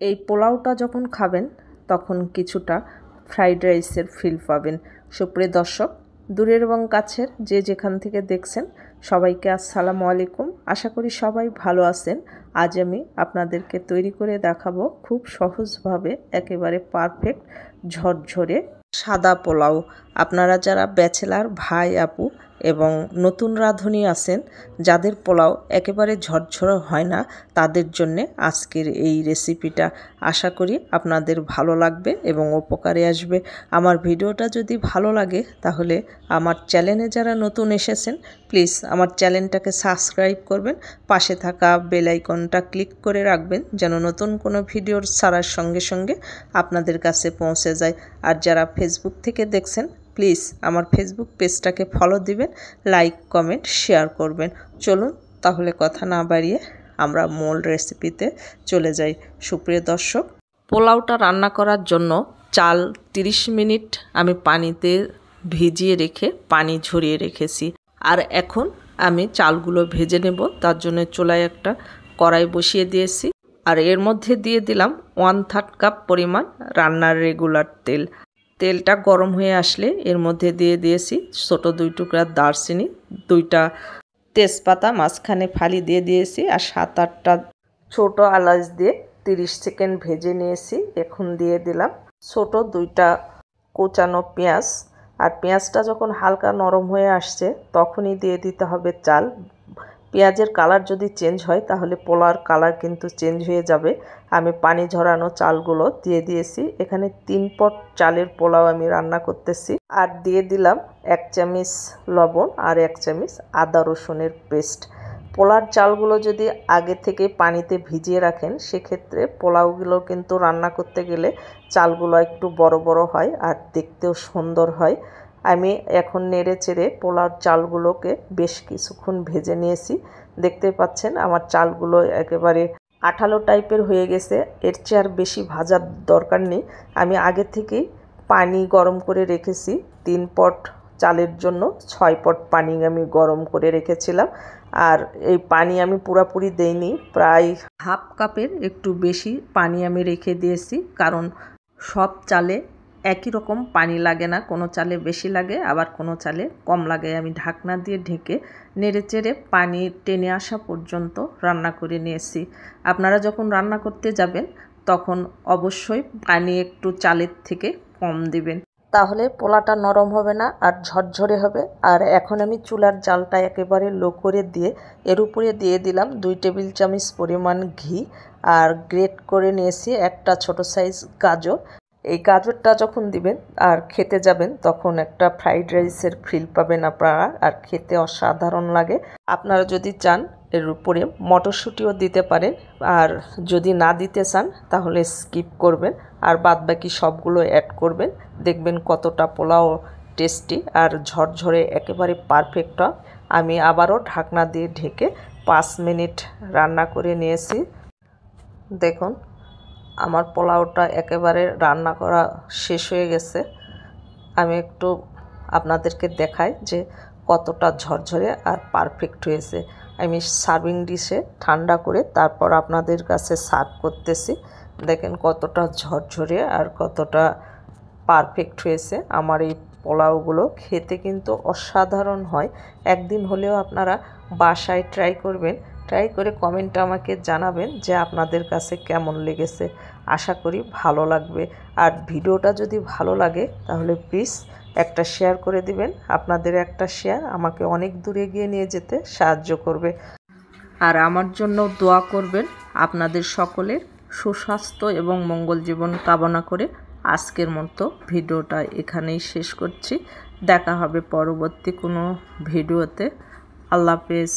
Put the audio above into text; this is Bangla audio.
এই পোলাওটা যখন খাবেন তখন কিছুটা ফ্রাইড রাইসের ফিল পাবেন। সুপ্রিয় দর্শক, দূরের এবং কাছের যে যেখান থেকে দেখছেন সবাইকে আসসালামু আলাইকুম। আশা করি সবাই ভালো আছেন। আজ আমি আপনাদেরকে তৈরি করে দেখাবো খুব সহজভাবে একেবারে পারফেক্ট ঝরঝরে সাদা পোলাও। আপনারা যারা ব্যাচেলার ভাই আপু এবং নতুন রাঁধুনি আছেন, যাদের পোলাও একেবারে ঝরঝরে হয় না, তাদের জন্য আজকের এই রেসিপিটা আশা করি আপনাদের ভালো লাগবে এবং উপকারে আসবে। আমার ভিডিওটা যদি ভালো লাগে তাহলে আমার চ্যানেলে যারা নতুন এসেছেন প্লিজ আমার চ্যানেলটাকে সাবস্ক্রাইব করবেন, পাশে থাকা বেল আইকনটা ক্লিক করে রাখবেন যেন নতুন কোনো ভিডিওর ছাড়ার সঙ্গে সঙ্গে আপনাদের কাছে পৌঁছে যায়। আর যারা ফেসবুক থেকে দেখছেন প্লিজ আমার ফেসবুক পেজটাকে ফলো দিবেন, লাইক কমেন্ট শেয়ার করবেন। চলুন তাহলে কথা না বাড়িয়ে আমরা মূল রেসিপিতে চলে যাই। সুপ্রিয় দর্শক, পোলাওটা রান্না করার জন্য চাল 30 মিনিট আমি পানিতে ভিজিয়ে রেখে পানি ঝরিয়ে রেখেছি। আর এখন আমি চালগুলো ভেজে নেব, তার জন্য চুলায় একটা কড়াই বসিয়ে দিয়েছি। আর এর মধ্যে দিয়ে দিলাম 1/3 কাপ পরিমাণ রান্নার রেগুলার তেল। তেলটা গরম হয়ে আসলে এর মধ্যে দিয়ে দিয়েছি ছোটো 2 টুকরা দারচিনি, 2টা তেজপাতা মাঝখানে ফালি দিয়ে দিয়েছি, আর 7-8টা ছোটো এলাচ দিয়ে 30 সেকেন্ড ভেজে নিয়েছি। এখন দিয়ে দিলাম ছোটো 2টা কোচানো পেঁয়াজ। আর পেঁয়াজটা যখন হালকা নরম হয়ে আসছে তখনই দিয়ে দিতে হবে চাল। পেঁয়াজের কালার যদি চেঞ্জ হয় তাহলে পোলাওর কালার কিন্তু চেঞ্জ হয়ে যাবে। আমি পানি ঝরানো চালগুলো দিয়ে দিয়েছি। এখানে 3 পট চালের পোলাও আমি রান্না করতেছি। আর দিয়ে দিলাম 1 চামচ লবণ আর 1 চামচ আদা রসুনের পেস্ট। পোলার চালগুলো যদি আগে থেকে পানিতে ভিজিয়ে রাখেন সেক্ষেত্রে পোলাওগুলো কিন্তু রান্না করতে গেলে চালগুলো একটু বড় বড় হয় আর দেখতেও সুন্দর হয়। আমি এখন নেড়ে চেড়ে পোলাওর চালগুলোকে বেশ কিছুক্ষণ ভেজে নিয়েছি। দেখতে পাচ্ছেন আমার চালগুলো একেবারে আঠালো টাইপের হয়ে গেছে। এর চেয়ে আর বেশি ভাজার দরকার নেই। আমি আগে থেকেই পানি গরম করে রেখেছি। 3 পট চালের জন্য 6 পট পানি আমি গরম করে রেখেছিলাম। আর এই পানি আমি পুরোপুরি দেইনি, প্রায় হাফ কাপের একটু বেশি পানি আমি রেখে দিয়েছি, কারণ সব চালে একই রকম পানি লাগে না, কোনো চালে বেশি লাগে আবার কোনো চালে কম লাগে। আমি ঢাকনা দিয়ে ঢেকে নেড়ে চেড়ে পানি টেনে আসা পর্যন্ত রান্না করে নিয়েছি। আপনারা যখন রান্না করতে যাবেন তখন অবশ্যই পানি একটু চালের থেকে কম দিবেন, তাহলে পোলাটা নরম হবে না আর ঝরঝরে হবে। আর এখন আমি চুলার জালটা একেবারে লো করে দিয়ে এর উপরে দিয়ে দিলাম 2 টেবিল চামচ পরিমাণ ঘি। আর গ্রেট করে নিয়েছি একটা ছোট সাইজ গাজর। এই গাজরটা যখন দিবেন আর খেতে যাবেন তখন একটা ফ্রাইড রাইসের ফিল পাবেন আপনারা, আর খেতে অসাধারণ লাগে। আপনারা যদি চান এর উপরে মটরশুঁটিও দিতে পারেন, আর যদি না দিতে চান তাহলে স্কিপ করবেন আর বাদবাকি সবগুলো অ্যাড করবেন। দেখবেন কতটা পোলাও টেস্টি আর ঝরঝরে একেবারে পারফেক্ট। আমি আবারও ঢাকনা দিয়ে ঢেকে 5 মিনিট রান্না করে নিয়েছি। দেখুন আমার পোলাওটা একেবারে রান্না করা শেষ হয়ে গেছে। আমি একটু আপনাদেরকে দেখাই যে কতটা ঝরঝরে আর পারফেক্ট হয়েছে। আমি সার্ভিং ডিশে ঠান্ডা করে তারপর আপনাদের কাছে সার্ভ করতেছি। দেখেন কতটা ঝরঝরে আর কতটা পারফেক্ট হয়েছে। আমার এই পোলাওগুলো খেতে কিন্তু অসাধারণ হয়। একদিন হলেও আপনারা বাসায় ট্রাই করবেন, ট্রাই করে কমেন্টে আমাকে জানাবেন যে আপনাদের কাছে কেমন লেগেছে। আশা করি ভালো লাগবে। আর ভিডিওটা যদি ভালো লাগে তাহলে প্লিজ একটা শেয়ার করে দিবেন। আপনাদের একটা শেয়ার আমাকে অনেক দূরে এগিয়ে নিয়ে যেতে সাহায্য করবে। আর আমার জন্য দোয়া করবেন। আপনাদের সকলের সুস্বাস্থ্য এবং মঙ্গল জীবন কামনা করে আজকের মতো ভিডিওটা এখানেই শেষ করছি। দেখা হবে পরবর্তী কোনো ভিডিওতে। আল্লাহ হাফেজ।